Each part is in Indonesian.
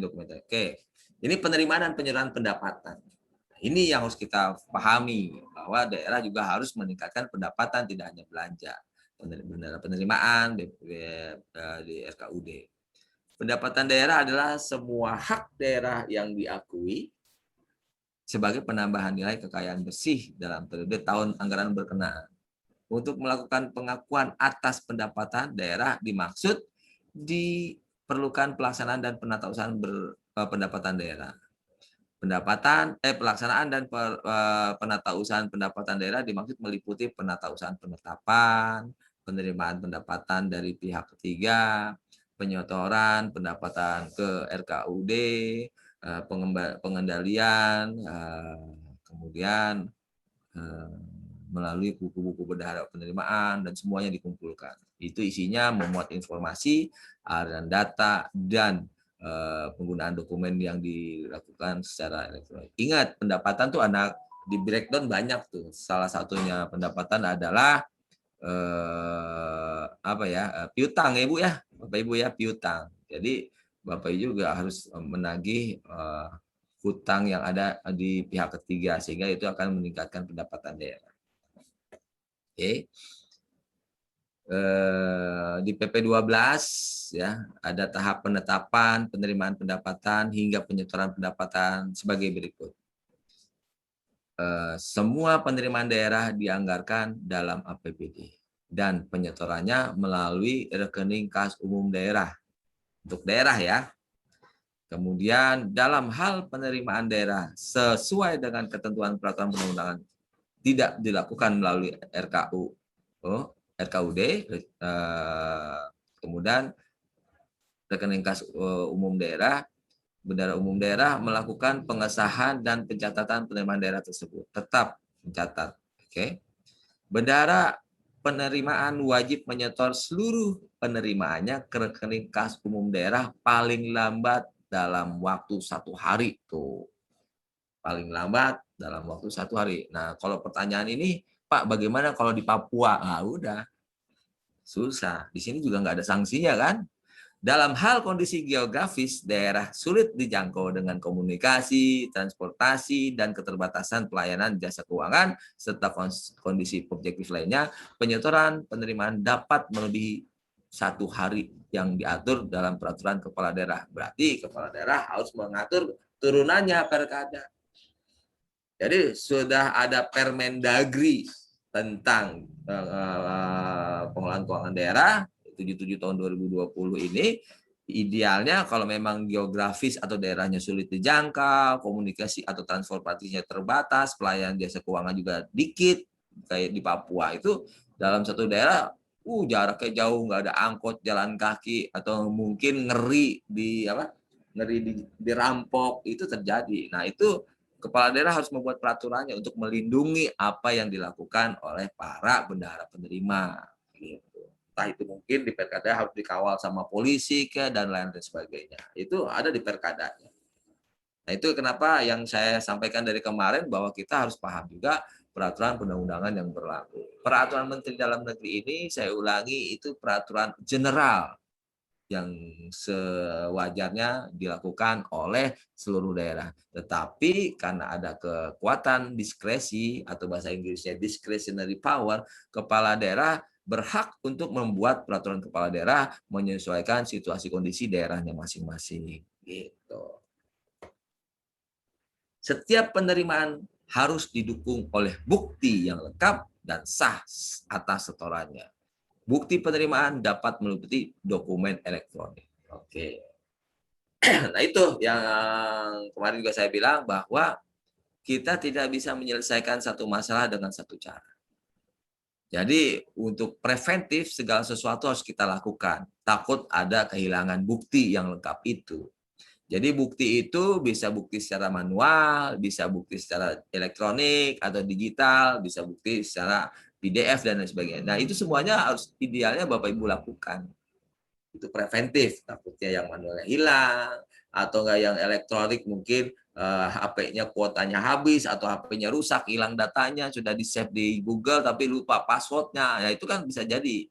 dokumen. Oke, ini penerimaan dan penyerahan pendapatan. Ini yang harus kita pahami, bahwa daerah juga harus meningkatkan pendapatan, tidak hanya belanja. Penerimaan di RKUD. Pendapatan daerah adalah semua hak daerah yang diakui sebagai penambahan nilai kekayaan bersih dalam periode tahun anggaran berkenaan. Untuk melakukan pengakuan atas pendapatan daerah dimaksud diperlukan pelaksanaan dan penatausahaan pendapatan daerah. Pelaksanaan dan penatausahaan pendapatan daerah dimaksud meliputi penatausahaan penetapan, penerimaan pendapatan dari pihak ketiga, penyetoran pendapatan ke RKUD, pengendalian, kemudian melalui buku-buku bendahara penerimaan, dan semuanya dikumpulkan. Itu isinya memuat informasi, aliran data, dan penggunaan dokumen yang dilakukan secara elektronik. Ingat, pendapatan tuh di breakdown banyak tuh. Salah satunya pendapatan adalah piutang ya Bu ya, Bapak Ibu ya, piutang. Jadi Bapak Ibu juga harus menagih hutang yang ada di pihak ketiga, sehingga itu akan meningkatkan pendapatan daerah. Oke. Di PP 12 ya ada tahap penetapan, penerimaan pendapatan hingga penyetoran pendapatan sebagai berikut. Semua penerimaan daerah dianggarkan dalam APBD dan penyetorannya melalui rekening kas umum daerah untuk daerah ya. Kemudian dalam hal penerimaan daerah sesuai dengan ketentuan peraturan perundang-undangan tidak dilakukan melalui RKUD, kemudian rekening kas umum daerah, bendahara umum daerah melakukan pengesahan dan pencatatan penerimaan daerah tersebut. Tetap mencatat. Oke. Bendahara penerimaan wajib menyetor seluruh penerimaannya ke rekening kas umum daerah paling lambat dalam waktu 1 hari. Tuh. Paling lambat dalam waktu 1 hari. Nah, kalau pertanyaan ini, Pak, bagaimana kalau di Papua? Nah, udah. Susah. Di sini juga nggak ada sanksinya kan? Dalam hal kondisi geografis, daerah sulit dijangkau dengan komunikasi, transportasi, dan keterbatasan pelayanan jasa keuangan, serta kondisi objektif lainnya, penyetoran penerimaan dapat melebihi 1 hari yang diatur dalam peraturan kepala daerah. Berarti kepala daerah harus mengatur turunannya perkada. Jadi sudah ada Permendagri tentang pengelolaan keuangan daerah 77 tahun 2020 ini. Idealnya kalau memang geografis atau daerahnya sulit dijangkau, komunikasi atau transportasinya terbatas, pelayanan jasa keuangan juga dikit, kayak di Papua itu dalam satu daerah jaraknya jauh, nggak ada angkot, jalan kaki, atau mungkin ngeri dirampok, itu terjadi. Nah, itu kepala daerah harus membuat peraturannya untuk melindungi apa yang dilakukan oleh para bendahara penerima. Gitu. Entah itu mungkin di perkada harus dikawal sama polisi dan lain sebagainya. Itu ada di perkadanya. Nah, itu kenapa yang saya sampaikan dari kemarin bahwa kita harus paham juga peraturan perundang-undangan yang berlaku. Peraturan Menteri Dalam Negeri ini, saya ulangi, itu peraturan general yang sewajarnya dilakukan oleh seluruh daerah. Tetapi karena ada kekuatan diskresi atau bahasa Inggrisnya discretionary power, kepala daerah berhak untuk membuat peraturan kepala daerah menyesuaikan situasi kondisi daerahnya masing-masing. Gitu. Setiap penerimaan harus didukung oleh bukti yang lengkap dan sah atas setorannya. Bukti penerimaan dapat meliputi dokumen elektronik. Oke. Nah, itu yang kemarin juga saya bilang bahwa kita tidak bisa menyelesaikan satu masalah dengan satu cara. Jadi untuk preventif segala sesuatu harus kita lakukan. Takut ada kehilangan bukti yang lengkap itu. Jadi bukti itu bisa bukti secara manual, bisa bukti secara elektronik atau digital, bisa bukti secara PDF dan lain sebagainya. Nah, itu semuanya harus idealnya Bapak Ibu lakukan. Itu preventif, takutnya yang manualnya hilang, atau enggak yang elektronik mungkin HP-nya kuotanya habis, atau HP-nya rusak, hilang datanya, sudah di-save di Google tapi lupa password-nya. Ya, itu kan bisa jadi.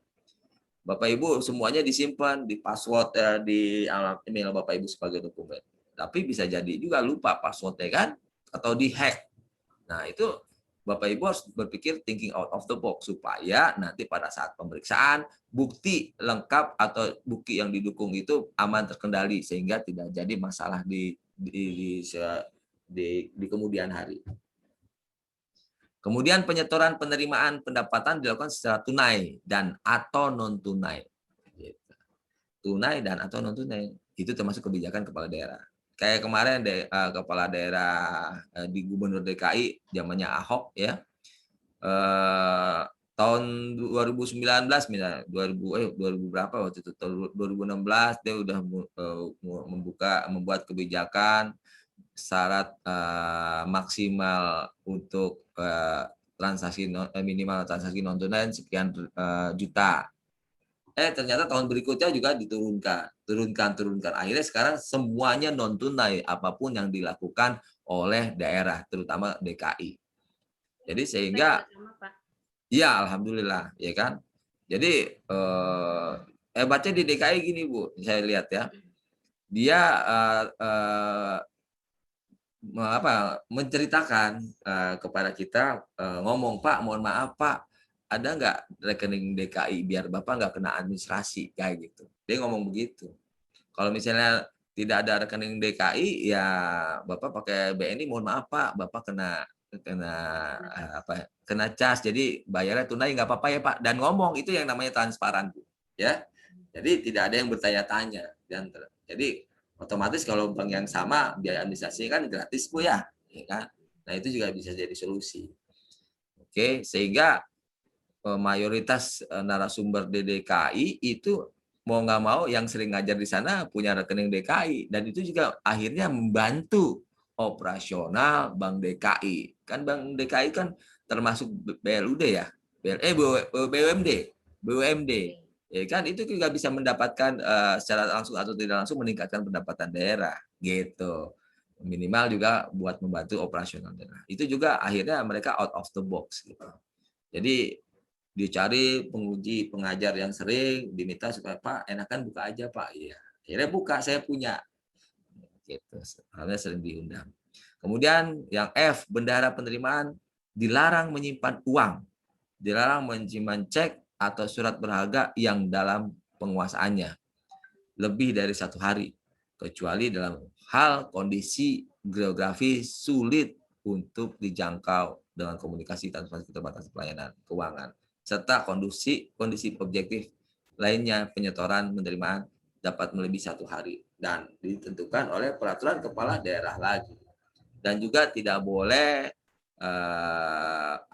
Bapak Ibu semuanya disimpan di password di email Bapak Ibu sebagai dokumen. Tapi bisa jadi juga lupa passwordnya kan, atau dihack. Nah itu Bapak Ibu harus berpikir thinking out of the box supaya nanti pada saat pemeriksaan bukti lengkap atau bukti yang didukung itu aman terkendali sehingga tidak jadi masalah di kemudian hari. Kemudian penyetoran penerimaan pendapatan dilakukan secara tunai dan atau non tunai. Tunai dan atau non tunai itu termasuk kebijakan kepala daerah. Kayak kemarin kepala daerah di Gubernur DKI zamannya Ahok ya. Tahun 2019 misalnya 2000 berapa waktu itu, 2016 dia udah membuat kebijakan syarat maksimal untuk transaksi minimal transaksi non tunai sekian juta. Ternyata tahun berikutnya juga turunkan. Akhirnya sekarang semuanya non tunai apapun yang dilakukan oleh daerah, terutama DKI. Jadi sehingga, ya alhamdulillah, ya kan. Jadi hebatnya di DKI gini Bu, saya lihat ya, dia menceritakan kepada kita, ngomong Pak, mohon maaf Pak, ada nggak rekening DKI biar Bapak nggak kena administrasi kayak gitu. Dia ngomong begitu. Kalau misalnya tidak ada rekening DKI, ya Bapak pakai BNI, mohon maaf Pak, Bapak kena cas, jadi bayarnya tunai nggak apa-apa ya Pak. Dan ngomong itu yang namanya transparan Bu. Ya, jadi tidak ada yang bertanya-tanya. Jadi otomatis kalau bank yang sama biaya administrasi kan gratis Bu ya kan? Nah itu juga bisa jadi solusi. Oke, sehingga mayoritas narasumber di DKI itu mau nggak mau yang sering ngajar di sana punya rekening DKI dan itu juga akhirnya membantu operasional Bank DKI. Kan Bank DKI kan termasuk BLUD ya, BUMD. Ya kan itu juga bisa mendapatkan secara langsung atau tidak langsung meningkatkan pendapatan daerah gitu. Minimal juga buat membantu operasional daerah. Itu juga akhirnya mereka out of the box gitu. Jadi dicari penguji pengajar yang sering diminta supaya Pak enakan buka aja Pak. Iya. Akhirnya buka, saya punya. Gitu. Karena sering diundang. Kemudian yang F, bendahara penerimaan dilarang menyimpan uang, dilarang menyimpan cek atau surat berharga yang dalam penguasaannya lebih dari 1 hari, kecuali dalam hal kondisi geografi sulit untuk dijangkau dengan komunikasi tanpa keterbatasan pelayanan keuangan, serta kondisi objektif lainnya penyetoran penerimaan dapat melebihi 1 hari dan ditentukan oleh peraturan kepala daerah lagi. Dan juga tidak boleh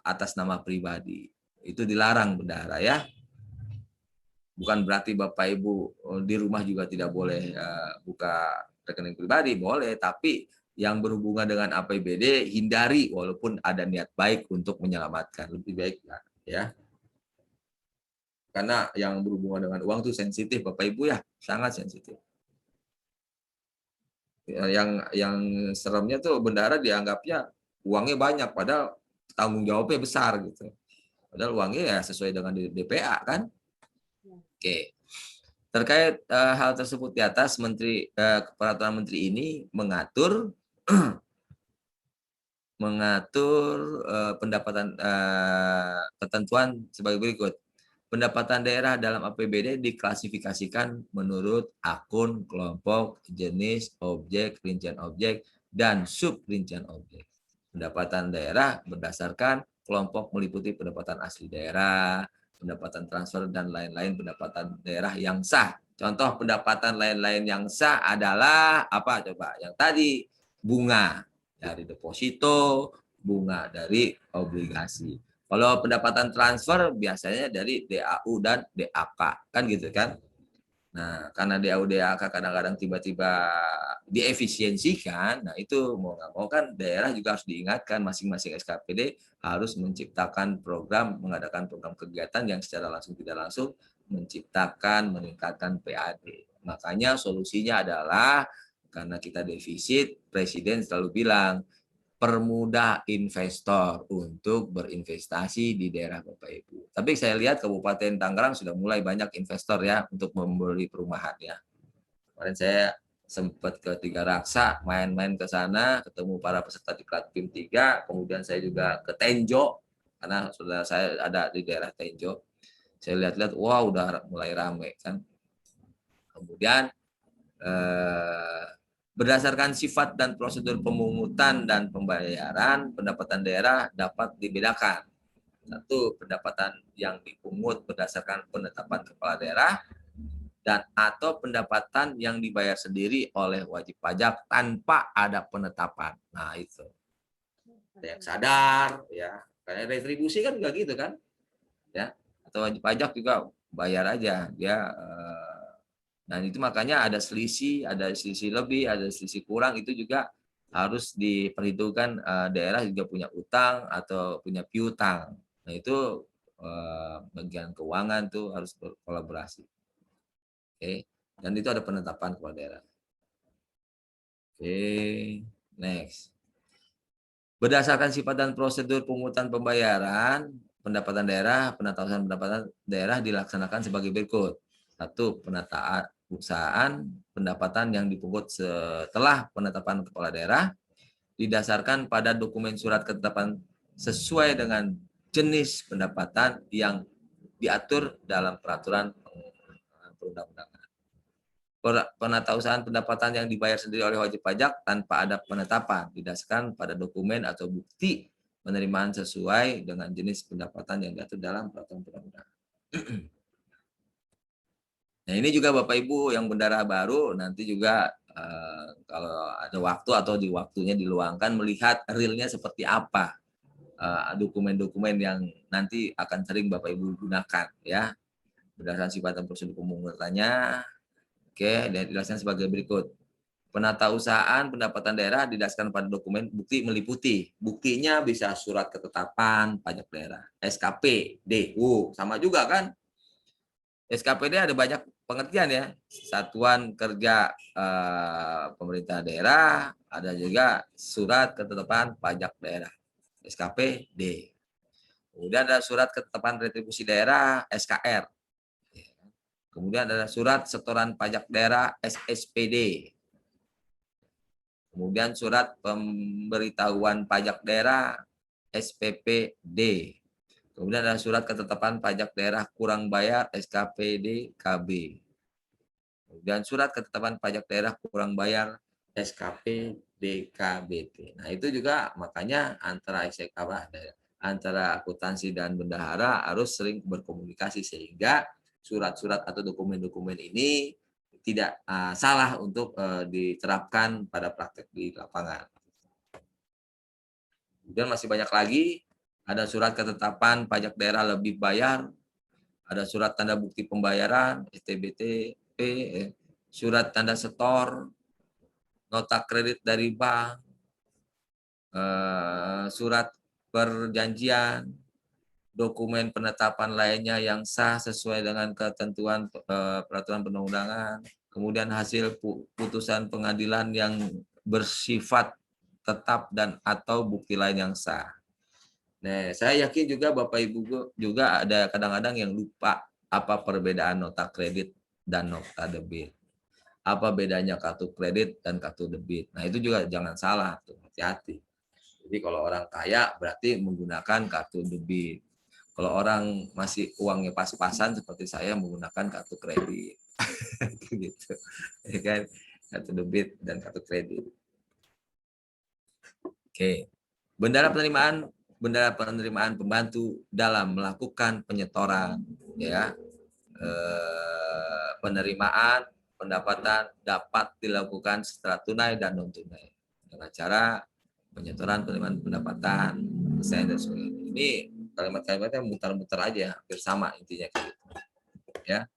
atas nama pribadi. Itu dilarang bendahara ya. Bukan berarti Bapak Ibu di rumah juga tidak boleh buka rekening pribadi, boleh, tapi yang berhubungan dengan APBD hindari walaupun ada niat baik untuk menyelamatkan, lebih baik ya. Karena yang berhubungan dengan uang itu sensitif Bapak Ibu ya, sangat sensitif. Yang seremnya tuh bendahara dianggapnya uangnya banyak padahal tanggung jawabnya besar gitu. Padahal uangnya ya sesuai dengan DPA kan. Oke. Terkait hal tersebut di atas, peraturan menteri ini mengatur pendapatan ketentuan sebagai berikut. Pendapatan daerah dalam APBD diklasifikasikan menurut akun, kelompok, jenis, objek, rincian objek, dan sub rincian objek. Pendapatan daerah berdasarkan kelompok meliputi pendapatan asli daerah, pendapatan transfer, dan lain-lain pendapatan daerah yang sah. Contoh pendapatan lain-lain yang sah adalah apa coba? Yang tadi, bunga dari deposito, bunga dari obligasi. Kalau pendapatan transfer biasanya dari DAU dan DAK, kan gitu kan? Nah, karena DAU DAK kadang-kadang tiba-tiba diefisiensikan, nah itu mau nggak mau kan daerah juga harus diingatkan masing-masing SKPD harus menciptakan program, mengadakan program kegiatan yang secara langsung tidak langsung menciptakan, meningkatkan PAD. Makanya solusinya adalah karena kita defisit, Presiden selalu bilang, permudah investor untuk berinvestasi di daerah Bapak Ibu. Tapi saya lihat Kabupaten Tangerang sudah mulai banyak investor ya untuk membeli perumahan ya. Kemarin saya sempat ke Tiga Raksa, main-main ke sana, ketemu para peserta di PIM 3, kemudian saya juga ke Tenjo, karena saudara saya ada di daerah Tenjo. Saya lihat-lihat, wah udah mulai rame kan. Kemudian berdasarkan sifat dan prosedur pemungutan dan pembayaran, pendapatan daerah dapat dibedakan. Satu, pendapatan yang dipungut berdasarkan penetapan kepala daerah, dan atau pendapatan yang dibayar sendiri oleh wajib pajak tanpa ada penetapan. Nah itu. Ada yang sadar, ya. Kayak retribusi kan juga gitu kan, ya. Atau wajib pajak juga bayar aja, dia. Dan itu makanya ada selisih lebih, ada selisih kurang, itu juga harus diperhitungkan. Daerah juga punya utang atau punya piutang. Nah itu bagian keuangan tuh harus berkolaborasi. Oke, dan itu ada penetapan kepala daerah. Oke, next. Berdasarkan sifat dan prosedur pungutan pembayaran, pendapatan daerah, penetapan pendapatan daerah dilaksanakan sebagai berikut. Satu, penataan perusahaan pendapatan yang dipungut setelah penetapan kepala daerah didasarkan pada dokumen surat ketetapan sesuai dengan jenis pendapatan yang diatur dalam peraturan perundang-undangan. Penatausahaan pendapatan yang dibayar sendiri oleh wajib pajak tanpa ada penetapan didasarkan pada dokumen atau bukti penerimaan sesuai dengan jenis pendapatan yang diatur dalam peraturan perundang-undangan. Nah ini juga Bapak Ibu yang bendara baru nanti juga kalau ada waktu atau di waktunya diluangkan melihat realnya seperti apa dokumen-dokumen yang nanti akan sering Bapak Ibu gunakan ya berdasarkan sifat dan prosedur pemungutannya. Oke, dan dijelaskan sebagai berikut. Penatausahaan pendapatan daerah didasarkan pada dokumen bukti meliputi. Buktinya bisa surat ketetapan pajak daerah, SKP, DU, sama juga kan? SKPD ada banyak pengertian ya. Satuan Kerja Pemerintah Daerah, ada juga surat ketetapan pajak daerah, SKPD. Kemudian ada surat ketetapan retribusi daerah, SKR. Kemudian ada surat setoran pajak daerah, SSPD. Kemudian surat pemberitahuan pajak daerah, SPPD. Kemudian ada surat ketetapan pajak daerah kurang bayar, SKPD KB. Kemudian surat ketetapan pajak daerah kurang bayar, SKP DKBT. Nah itu juga makanya antara akuntansi dan bendahara harus sering berkomunikasi sehingga surat-surat atau dokumen-dokumen ini tidak salah untuk diterapkan pada praktek di lapangan. Kemudian masih banyak lagi, ada surat ketetapan pajak daerah lebih bayar, ada surat tanda bukti pembayaran, STBTP, surat tanda setor, nota kredit dari bank, surat perjanjian, dokumen penetapan lainnya yang sah sesuai dengan ketentuan peraturan perundang-undangan, kemudian hasil putusan pengadilan yang bersifat tetap dan atau bukti lain yang sah. Nah, saya yakin juga Bapak Ibu juga ada kadang-kadang yang lupa apa perbedaan nota kredit dan nota debit. Apa bedanya kartu kredit dan kartu debit. Nah, itu juga jangan salah, hati-hati. Jadi kalau orang kaya berarti menggunakan kartu debit. Kalau orang masih uangnya pas-pasan seperti saya menggunakan kartu kredit. Gitu. Ya kan? Kartu debit dan kartu kredit. Oke. Bendara penerimaan pembantu dalam melakukan penyetoran ya. Penerimaan pendapatan dapat dilakukan secara tunai dan non tunai dengan cara penyetoran penerimaan pendapatan saya dan sebagainya. Ini kalimat-kalimatnya muter-muter aja hampir sama intinya gitu ya.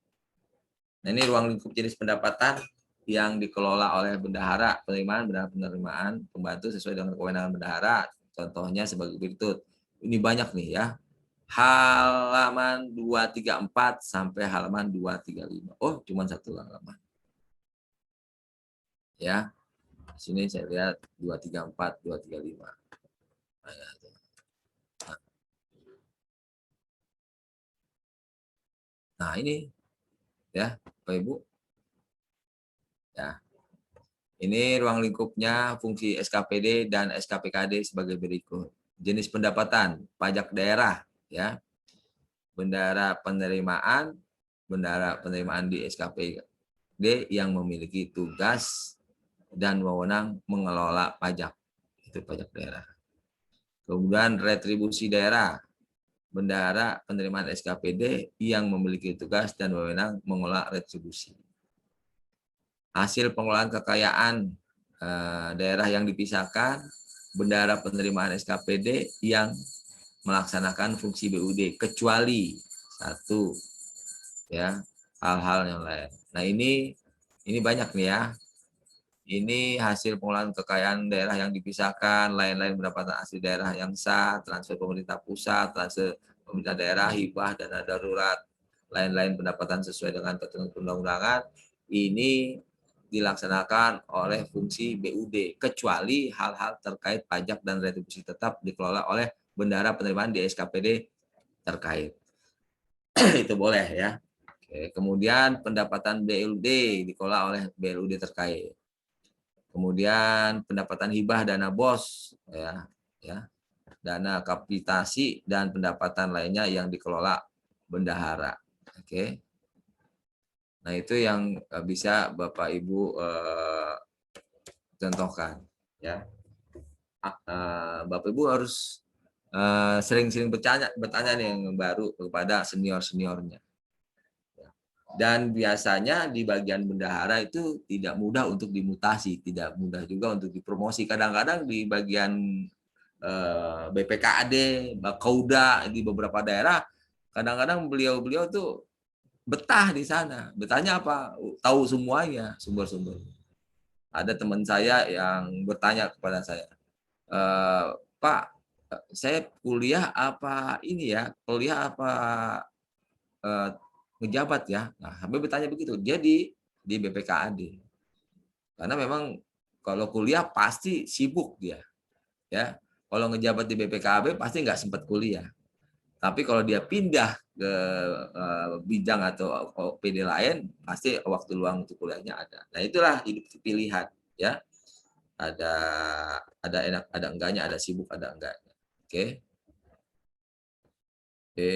Nah ini ruang lingkup jenis pendapatan yang dikelola oleh bendahara penerimaan pembantu sesuai dengan kewenangan bendahara. Contohnya sebagai berikut. Ini banyak nih ya. Halaman 234 sampai halaman 235. Oh, cuma satu halaman. Ya. Sini saya lihat 234, 235. Nah, ini ya, Bapak Ibu. Ya. Ini ruang lingkupnya, fungsi SKPD dan SKPKD sebagai berikut. Jenis pendapatan, pajak daerah, ya, bendahara penerimaan di SKPD yang memiliki tugas dan wewenang mengelola pajak, itu pajak daerah. Kemudian retribusi daerah, bendahara penerimaan SKPD yang memiliki tugas dan wewenang mengelola retribusi. Hasil pengelolaan kekayaan daerah yang dipisahkan, bendahara penerimaan SKPD yang melaksanakan fungsi BUD kecuali satu, ya, hal-hal yang lain. Nah, ini banyak nih ya. Ini hasil pengelolaan kekayaan daerah yang dipisahkan, lain-lain pendapatan asli daerah yang sah, transfer pemerintah pusat, transfer pemerintah daerah, hibah, dana darurat, lain-lain pendapatan sesuai dengan ketentuan perundang-undangan. Ini dilaksanakan oleh fungsi BUD, kecuali hal-hal terkait pajak dan retribusi tetap dikelola oleh bendahara penerimaan di SKPD terkait. Itu boleh ya. Oke. Kemudian pendapatan BLUD dikelola oleh BLUD terkait. Kemudian pendapatan hibah dana BOS, ya, dana kapitasi dan pendapatan lainnya yang dikelola bendahara. Oke. Nah, itu yang bisa Bapak Ibu contohkan, ya. Bapak Ibu harus sering-sering bertanya nih yang baru kepada senior-seniornya. Dan biasanya di bagian bendahara itu tidak mudah untuk dimutasi, tidak mudah juga untuk dipromosi. Kadang-kadang di bagian BPKAD, Bakauda di beberapa daerah, kadang-kadang beliau-beliau tuh betah di sana. Betahnya apa? Tahu semuanya sumber-sumber. Ada teman saya yang bertanya kepada saya, Pak, saya kuliah apa ini ya? Kuliah apa ngejabat ya? Nah, sampai bertanya begitu. Dia di BPKAD. Karena memang kalau kuliah pasti sibuk dia, ya. Kalau ngejabat di BPKB pasti nggak sempat kuliah. Tapi kalau dia pindah ke bidang atau PD lain, pasti waktu luang untuk kuliahnya ada. Nah, itulah hidup pilihan, ya. Ada enak, ada enggaknya, ada sibuk, ada enggaknya. Oke. Oke.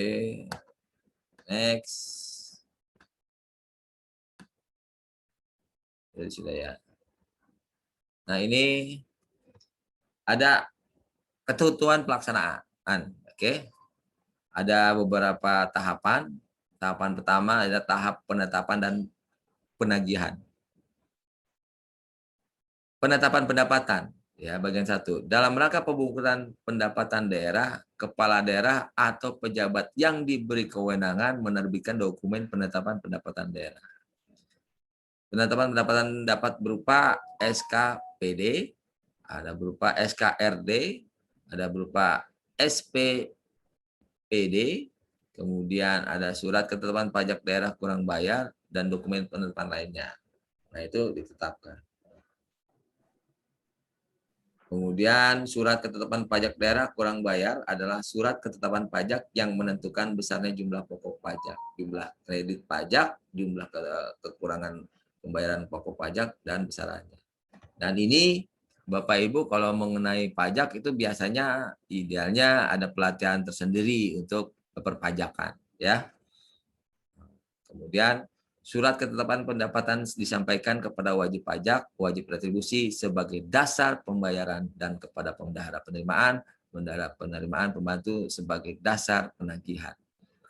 Next. Jadi sudah ya. Nah, ini ada ketentuan pelaksanaan. Oke. Ada beberapa tahapan. Tahapan pertama adalah tahap penetapan dan penagihan. Penetapan pendapatan, ya, bagian 1. Dalam rangka pemungkutan pendapatan daerah, kepala daerah atau pejabat yang diberi kewenangan menerbitkan dokumen penetapan pendapatan daerah. Penetapan pendapatan dapat berupa SKPD, ada berupa SKRD, ada berupa SPPD, kemudian ada surat ketetapan pajak daerah kurang bayar, dan dokumen penetapan lainnya. Nah, itu ditetapkan. Kemudian surat ketetapan pajak daerah kurang bayar adalah surat ketetapan pajak yang menentukan besarnya jumlah pokok pajak, jumlah kredit pajak, jumlah kekurangan pembayaran pokok pajak, dan besarannya. Dan ini Bapak Ibu kalau mengenai pajak itu biasanya idealnya ada pelatihan tersendiri untuk perpajakan, ya. Kemudian surat ketetapan pendapatan disampaikan kepada wajib pajak, wajib retribusi sebagai dasar pembayaran, dan kepada bendahara penerimaan pembantu sebagai dasar penagihan.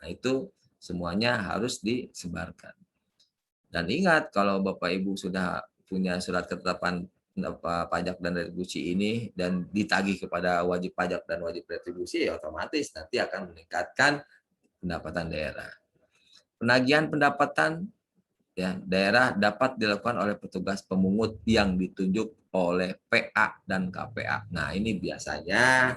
Nah, itu semuanya harus disebarkan. Dan ingat, kalau Bapak Ibu sudah punya surat ketetapan pajak dan retribusi ini dan ditagih kepada wajib pajak dan wajib retribusi, ya otomatis nanti akan meningkatkan pendapatan daerah. Penagihan pendapatan, ya, daerah dapat dilakukan oleh petugas pemungut yang ditunjuk oleh PA dan KPA. Nah, ini biasanya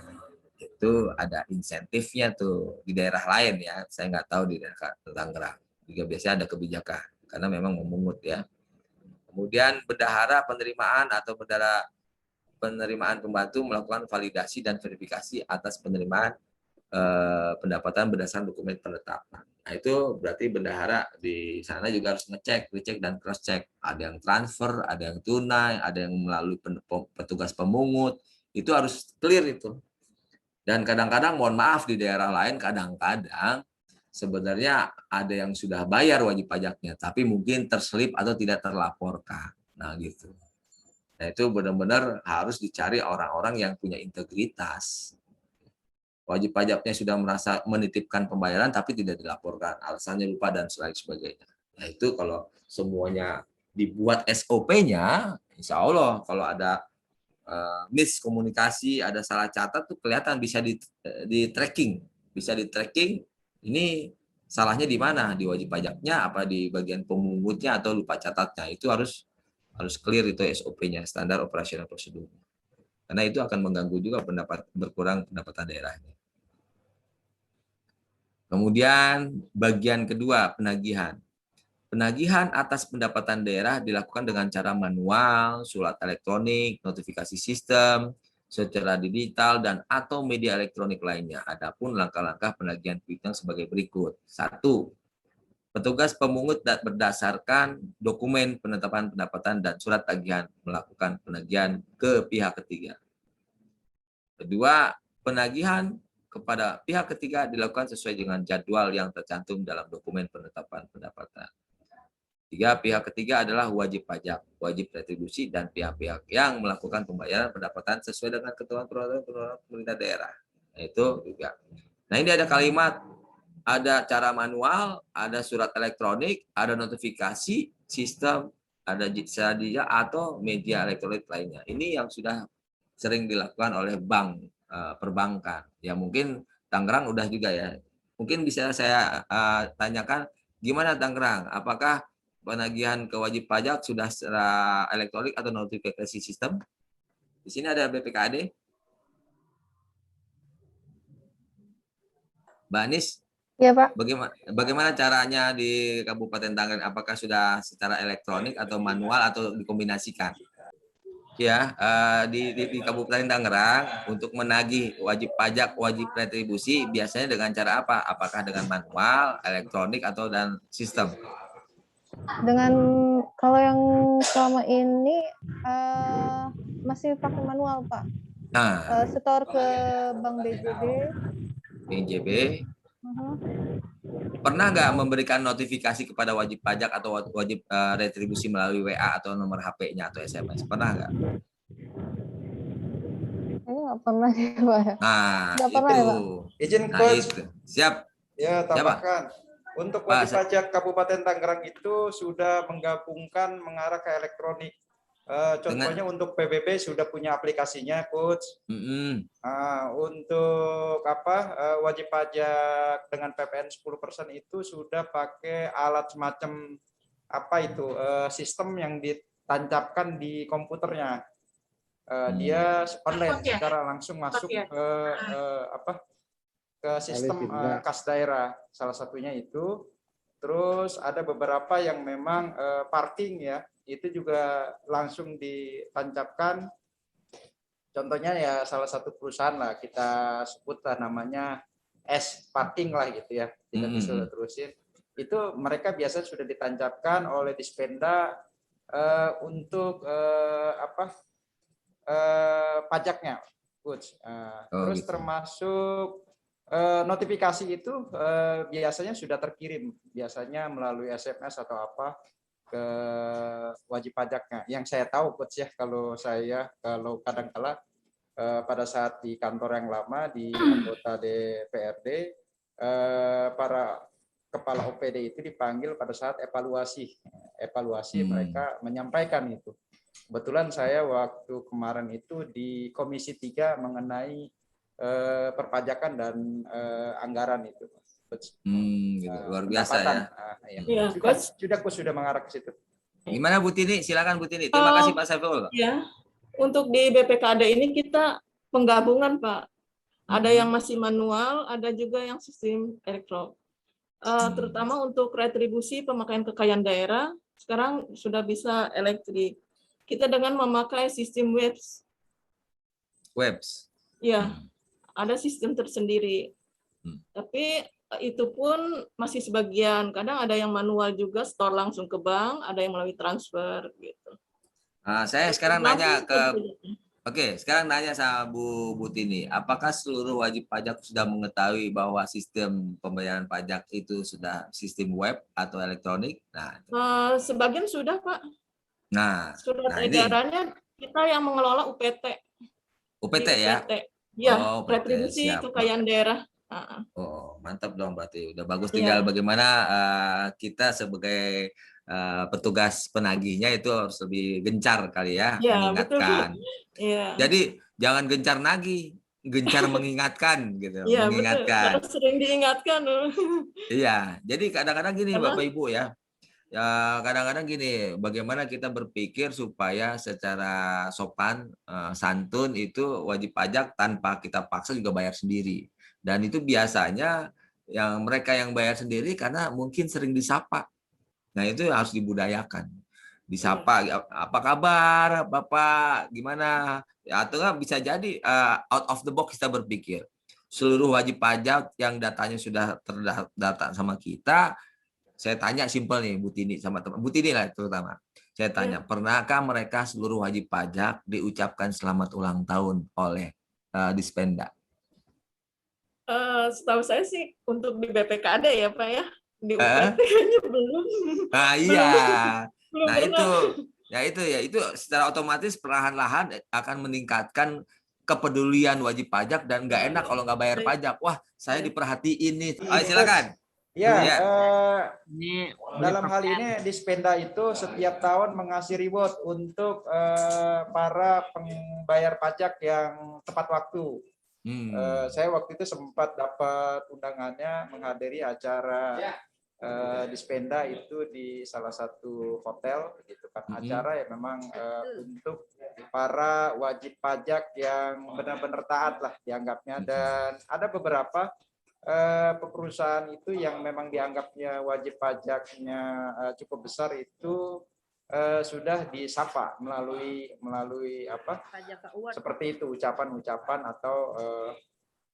itu ada insentifnya tuh di daerah lain, ya. Saya nggak tahu di daerah Tangerang. Juga biasanya ada kebijakan karena memang memungut, ya. Kemudian bendahara penerimaan atau bendahara penerimaan pembantu melakukan validasi dan verifikasi atas penerimaan pendapatan berdasarkan dokumen penetapan. Nah, itu berarti bendahara di sana juga harus ngecek, recek dan cross check. Ada yang transfer, ada yang tunai, ada yang melalui petugas pemungut. Itu harus clear itu. Dan kadang-kadang mohon maaf di daerah lain kadang-kadang sebenarnya ada yang sudah bayar wajib pajaknya, tapi mungkin terselip atau tidak terlaporkan. Nah, gitu. Nah, itu benar-benar harus dicari orang-orang yang punya integritas. Wajib pajaknya sudah merasa menitipkan pembayaran tapi tidak dilaporkan, alasannya lupa dan lain sebagainya. Nah, itu kalau semuanya dibuat SOP-nya, insya Allah kalau ada miskomunikasi, ada salah catat tuh kelihatan, bisa di tracking, ini salahnya di mana, di wajib pajaknya apa di bagian pemungutnya atau lupa catatnya. Itu harus clear itu SOP-nya, standar operasional prosedur. Karena itu akan mengganggu juga berkurang pendapatan daerahnya. Kemudian bagian kedua, penagihan. Penagihan atas pendapatan daerah dilakukan dengan cara manual, surat elektronik, notifikasi sistem, secara digital, dan atau media elektronik lainnya. Adapun langkah-langkah penagihan piutang sebagai berikut. 1. Petugas pemungut berdasarkan dokumen penetapan pendapatan dan surat tagihan melakukan penagihan ke pihak ketiga. Kedua, penagihan kepada pihak ketiga dilakukan sesuai dengan jadwal yang tercantum dalam dokumen penetapan pendapatan. 3. Pihak ketiga adalah wajib pajak, wajib retribusi, dan pihak-pihak yang melakukan pembayaran pendapatan sesuai dengan ketentuan peraturan pemerintah daerah. Nah, itu juga. Nah, ini ada kalimat, ada cara manual, ada surat elektronik, ada notifikasi sistem, ada jasa atau media elektronik lainnya. Ini yang sudah sering dilakukan oleh bank, perbankan. Ya mungkin Tangerang udah juga ya. Mungkin bisa saya tanyakan, gimana Tangerang? Apakah penagihan ke wajib pajak sudah secara elektronik atau notifikasi sistem? Di sini ada BPKAD. Mbak Anis, ya Pak. Bagaimana caranya di Kabupaten Tangerang? Apakah sudah secara elektronik atau manual atau dikombinasikan? Ya, di Kabupaten Tangerang untuk menagih wajib pajak, wajib retribusi biasanya dengan cara apa? Apakah dengan manual, elektronik atau dan sistem? Dengan kalau yang selama ini masih pakai manual Pak. Nah, setor ke Bank BJB. BJB. Pernah nggak memberikan notifikasi kepada wajib pajak atau wajib retribusi melalui WA atau nomor HP-nya atau SMS? Pernah nggak? Ini nggak pernah ya Pak. Nah, Nggak itu. pernah ya Pak. Izin Nah, coach. itu. Siap. Ya, tambahkan. Untuk wajib pajak Kabupaten Tangerang itu sudah menggabungkan mengarah ke elektronik. Contohnya untuk PBB sudah punya aplikasinya, coach. Untuk wajib pajak dengan PPN 10% itu sudah pakai alat semacam sistem yang ditancapkan di komputernya. Dia online secara langsung masuk ke sistem kas daerah, salah satunya itu. Terus ada beberapa yang memang parking ya, itu juga langsung ditancapkan. Contohnya ya salah satu perusahaan lah, kita sebutlah namanya S Parking lah gitu ya, tidak bisa terusin. Itu mereka biasa sudah ditancapkan oleh Dispenda untuk pajaknya, Coach. Terus gitu. Termasuk notifikasi itu biasanya sudah terkirim, biasanya melalui SMS atau apa ke wajib pajaknya. Yang saya tahu, Coach ya, kalau kadang-kala pada saat di kantor yang lama di anggota DPRD, para kepala OPD itu dipanggil pada saat evaluasi mereka menyampaikan itu. Kebetulan saya waktu kemarin itu di Komisi 3 mengenai perpajakan dan anggaran itu. Gitu. Luar biasa ya. Sudah mengarah ke situ. Gimana Bu Tini? Silakan Bu Tini. Terima kasih Pak Saiful. Ya, untuk di BPKAD ini kita penggabungan Pak. Ada yang masih manual, ada juga yang sistem elektronik. Terutama untuk retribusi pemakaian kekayaan daerah, sekarang sudah bisa elektrik. Kita dengan memakai sistem webs. Webs? Ya, ada sistem tersendiri. Tapi itu pun masih sebagian. Kadang ada yang manual juga, store langsung ke bank, ada yang melalui transfer gitu. Saya sekarang Bank nanya pun ke sebagian. Oke, sekarang nanya sama Bu Tini, apakah seluruh wajib pajak sudah mengetahui bahwa sistem pembayaran pajak itu sudah sistem web atau elektronik? Sebagian sudah, Pak. Nah, Surat ini edarannya kita yang mengelola UPT. UPT Di ya? UPT. Ya, Oh, UPT, retribusi siap. kekayaan daerah. Oh, mantap dong berarti. Udah bagus, tinggal Iya. bagaimana kita sebagai petugas penagihnya itu harus lebih gencar kali ya, Ya, betul. mengingatkan. Iya. Jadi jangan gencar nagih, gencar mengingatkan gitu, Iya, betul. mengingatkan. Harus sering diingatkan. Iya, jadi kadang-kadang gini Karena Bapak Ibu ya. Ya, kadang-kadang gini, bagaimana kita berpikir supaya secara sopan, santun itu wajib pajak tanpa kita paksa juga bayar sendiri. Dan itu biasanya yang mereka yang bayar sendiri karena mungkin sering disapa. Nah, itu harus dibudayakan. Disapa, apa kabar Bapak, gimana? Ya, atau nggak bisa jadi out of the box kita berpikir. Seluruh wajib pajak yang datanya sudah terdata sama kita, saya tanya simpel nih Bu Tini sama teman Bu Tini lah terutama. Saya tanya, pernahkah mereka seluruh wajib pajak diucapkan selamat ulang tahun oleh Dispenda? setahu saya sih untuk di BPKD ya, Pak ya. Di Eh? UPT kayaknya belum. Nah, iya. Belum Nah, pernah. itu secara otomatis perlahan-lahan akan meningkatkan kepedulian wajib pajak dan nggak enak kalau nggak bayar pajak. Wah, saya diperhatiin nih. Ayo silakan. Ya, Ya. Ini dalam hal ini Dispenda itu setiap tahun mengasih reward untuk para pembayar pajak yang tepat waktu. Saya waktu itu sempat dapat undangannya menghadiri acara Dispenda itu di salah satu hotel, gitu kan. Acara yang memang untuk para wajib pajak yang benar-benar taat lah dianggapnya, dan ada beberapa perusahaan itu yang memang dianggapnya wajib pajaknya cukup besar itu sudah disapa melalui apa seperti itu, ucapan-ucapan atau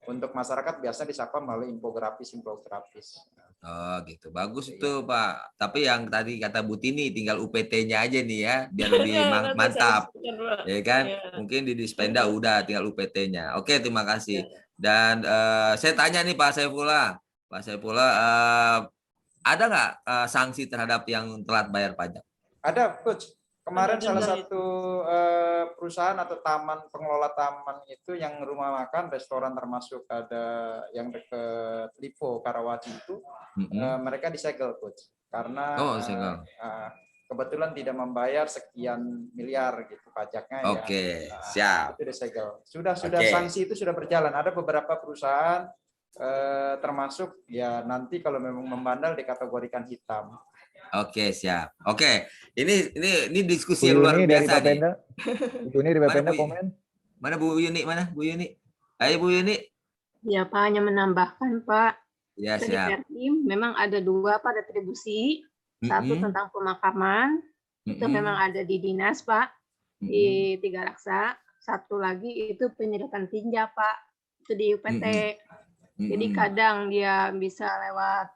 untuk masyarakat biasa disapa melalui infografis. Oh gitu, bagus itu Pak. Tapi yang tadi kata Bu Tini tinggal UPT-nya aja nih ya, biar lebih mantap. Ya kan? Mungkin di Dispenda udah tinggal UPT-nya. Oke, terima kasih. Dan saya tanya nih Pak Saifullah, ada nggak sanksi terhadap yang telat bayar pajak? Ada, Coach. Kemarin salah satu perusahaan atau pengelola taman itu yang rumah makan, restoran termasuk ada yang dekat Lipo, Karawaci itu, mereka disegel, Coach. Karena kebetulan tidak membayar sekian miliar gitu pajaknya. Oke, siap. Itu disegel. Sudah sanksi itu sudah berjalan. Ada beberapa perusahaan termasuk ya nanti kalau memang membandel dikategorikan hitam. Oke, siap. Oke, ini diskusi yang luar biasa nih. Bu Yuni dari Bapenda komen. Mana Bu Yuni? Ayo Bu Yuni. Ya Pak, hanya menambahkan Pak. Ya, di siap. Pertim memang ada 2 Pak retribusi. Satu tentang pemakaman, itu memang ada di dinas Pak, di Tiga Raksa. Satu lagi itu penyedotan tinja Pak, itu di UPT. Jadi kadang dia bisa lewat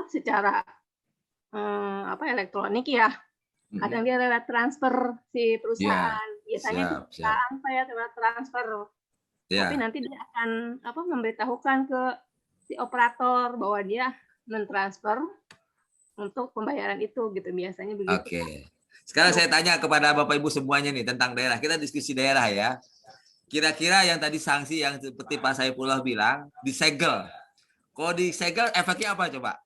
secara elektronik ya. Kadang dia lewat transfer si perusahaan. Biasanya perusahaan Pak ya lewat transfer. Tapi nanti dia akan memberitahukan ke si operator bahwa dia mentransfer untuk pembayaran itu gitu, biasanya begitu. Oke. Sekarang saya tanya kepada Bapak Ibu semuanya nih tentang daerah. Kita diskusi daerah ya. Kira-kira yang tadi sanksi yang seperti Pak Saifullah bilang disegel. Kalau disegel efeknya apa coba?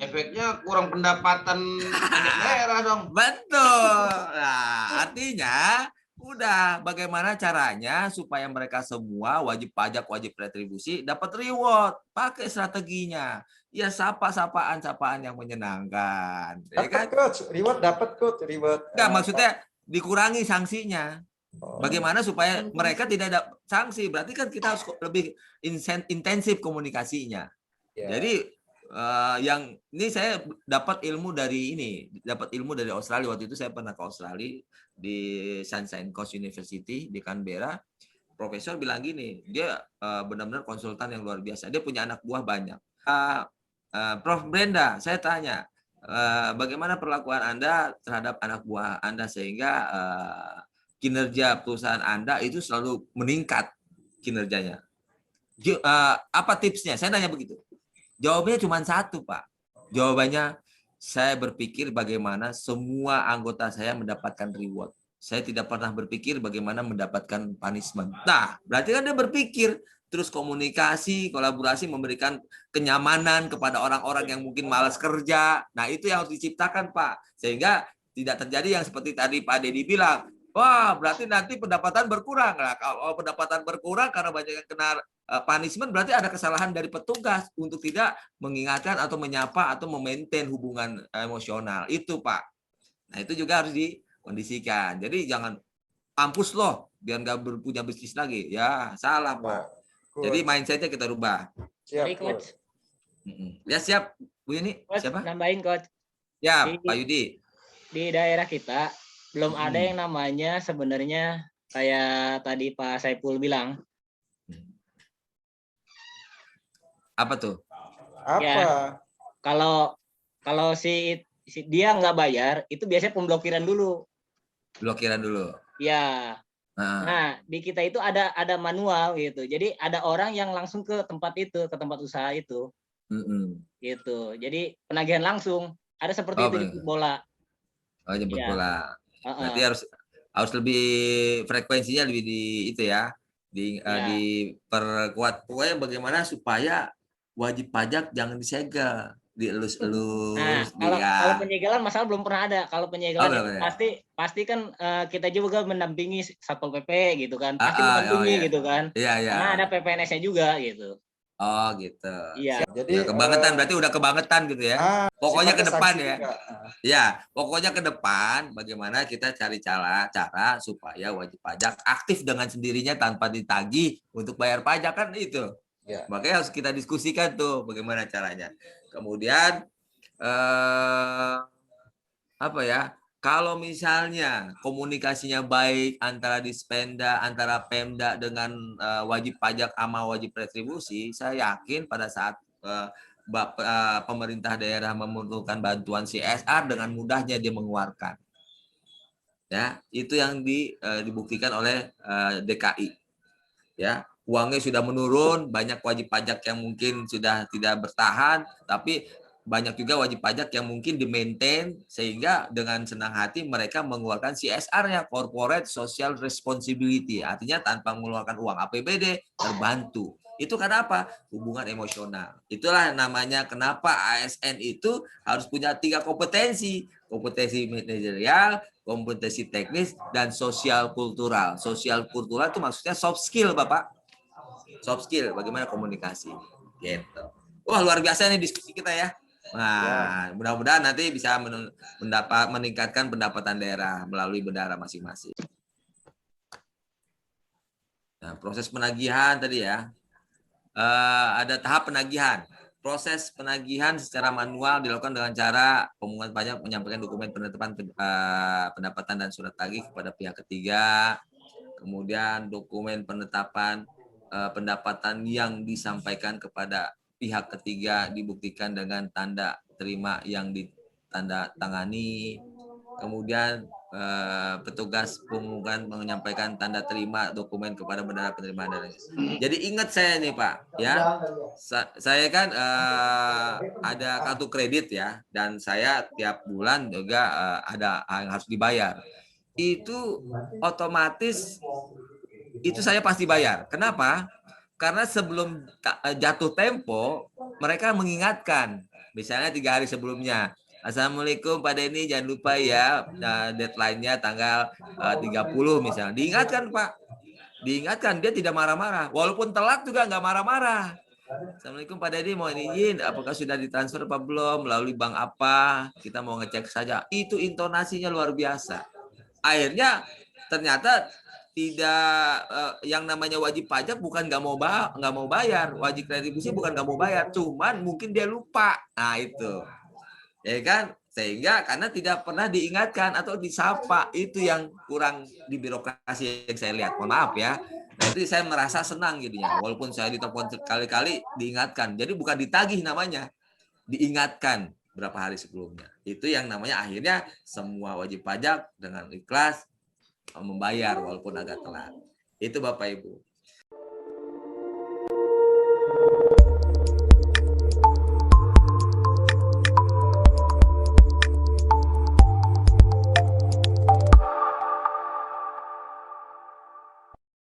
Efeknya kurang pendapatan daerah dong. Betul. Nah, artinya udah bagaimana caranya supaya mereka semua wajib pajak, wajib retribusi dapat reward, pakai strateginya. Ya sapaan yang menyenangkan. Dapat, ya kan? Coach, reward dapat Coach, reward. Enggak, maksudnya dikurangi sanksinya. Bagaimana supaya mereka tidak ada sanksi? Berarti kan kita harus lebih intensif komunikasinya. Jadi yang ini saya dapat ilmu dari Australia. Waktu itu saya pernah ke Australia di Sunshine Coast University di Canberra. profesor bilang gini, dia benar-benar konsultan yang luar biasa. Dia punya anak buah banyak. Prof Brenda, saya tanya, bagaimana perlakuan Anda terhadap anak buah Anda sehingga kinerja perusahaan Anda itu selalu meningkat kinerjanya? Apa tipsnya? Saya nanya begitu. Jawabannya cuma satu, Pak. Jawabannya, saya berpikir bagaimana semua anggota saya mendapatkan reward. Saya tidak pernah berpikir bagaimana mendapatkan punishment. Nah, berarti kan dia berpikir, terus komunikasi, kolaborasi, memberikan kenyamanan kepada orang-orang yang mungkin malas kerja. Nah, itu yang harus diciptakan, Pak. Sehingga tidak terjadi yang seperti tadi Pak Dedi bilang, wah, berarti nanti pendapatan berkurang. Nah, kalau pendapatan berkurang karena banyak yang kena punishment, berarti ada kesalahan dari petugas untuk tidak mengingatkan atau menyapa atau memaintain hubungan emosional. Itu, Pak. Nah, itu juga harus dikondisikan. Jadi jangan kampus loh, biar nggak punya bisnis lagi. Ya, salah, Pak. Jadi mindsetnya kita rubah. Siap, Coach. Ya, siap. Bu Yuni, Coach, siapa? nambahin Coach. Ya, Pak Yudi. Di daerah kita belum ada yang namanya sebenarnya kayak tadi Pak Saiful bilang. Apa tuh? Apa? Ya, kalau si dia nggak bayar, itu biasanya pemblokiran dulu. Blokiran dulu. Ya. Nah, di kita itu ada manual gitu. Jadi ada orang yang langsung ke tempat itu, ke tempat usaha itu. Gitu. Jadi penagihan langsung. Ada seperti itu di bola. Oh, jemput bola. Berarti harus lebih frekuensinya lebih di itu ya. Diperkuat. Pokoknya bagaimana supaya wajib pajak jangan disegel, dielus-elus. Nah, kalau penyegelan masalah belum pernah ada. Kalau penyegelan itu pasti kan kita juga mendampingi Satpol PP gitu kan. Pasti mendampingi gitu kan. Iya. Karena ada PPNS-nya juga gitu. Oh, gitu. Iya. Jadi kebangetan, berarti udah kebangetan gitu ya. Pokoknya ke depan ya. Ya, pokoknya ke depan bagaimana kita cari cara supaya wajib pajak aktif dengan sendirinya tanpa ditagih untuk bayar pajak kan itu. Ya. Makanya harus kita diskusikan tuh bagaimana caranya. Kemudian apa ya? Kalau misalnya komunikasinya baik antara Dispenda, antara Pemda dengan wajib pajak sama wajib retribusi, saya yakin pada saat pemerintah daerah membutuhkan bantuan CSR dengan mudahnya dia mengeluarkan. Ya, itu yang dibuktikan oleh DKI. Ya. Uangnya sudah menurun, banyak wajib pajak yang mungkin sudah tidak bertahan, tapi banyak juga wajib pajak yang mungkin di-maintain sehingga dengan senang hati mereka mengeluarkan CSR-nya, Corporate Social Responsibility, artinya tanpa mengeluarkan uang APBD terbantu. Itu karena apa? Hubungan emosional. Itulah namanya kenapa ASN itu harus punya 3 kompetensi. Kompetensi manajerial, kompetensi teknis, dan sosial kultural. Sosial kultural itu maksudnya soft skill, Bapak. Soft skill, bagaimana komunikasi. Gitu. Wah, luar biasa nih diskusi kita ya. Nah, mudah-mudahan nanti bisa meningkatkan pendapatan daerah melalui bendahara masing-masing. Nah, proses penagihan tadi ya. Ada tahap penagihan. Proses penagihan secara manual dilakukan dengan cara pemungutan pajak menyampaikan dokumen penetapan pendapatan dan surat tagih kepada pihak ketiga. Kemudian dokumen penetapan pendapatan yang disampaikan kepada pihak ketiga dibuktikan dengan tanda terima yang ditandatangani. Kemudian petugas pemungutan menyampaikan tanda terima dokumen kepada bendahara penerimaan daerah. Jadi ingat saya nih Pak, ya, saya kan ada kartu kredit ya, dan saya tiap bulan juga ada yang harus dibayar. Itu otomatis itu saya pasti bayar. Kenapa? Karena sebelum jatuh tempo, mereka mengingatkan. Misalnya 3 hari sebelumnya. Assalamualaikum Pak Denny, jangan lupa ya deadline-nya tanggal 30 misalnya. Diingatkan Pak. Diingatkan, dia tidak marah-marah. Walaupun telat juga nggak marah-marah. Assalamualaikum Pak Denny, mohon izin. Apakah sudah ditransfer apa belum? Melalui bank apa? Kita mau ngecek saja. Itu intonasinya luar biasa. Akhirnya ternyata tidak yang namanya wajib pajak bukan nggak mau bayar, wajib retribusi bukan nggak mau bayar, cuman mungkin dia lupa. Nah itu, ya kan, sehingga karena tidak pernah diingatkan atau disapa, itu yang kurang di birokrasi yang saya lihat. Mohon maaf ya. Jadi saya merasa senang jadinya, walaupun saya ditelepon sekali-kali diingatkan. Jadi bukan ditagih namanya, diingatkan berapa hari sebelumnya. Itu yang namanya akhirnya semua wajib pajak dengan ikhlas membayar walaupun agak telat. Itu Bapak Ibu.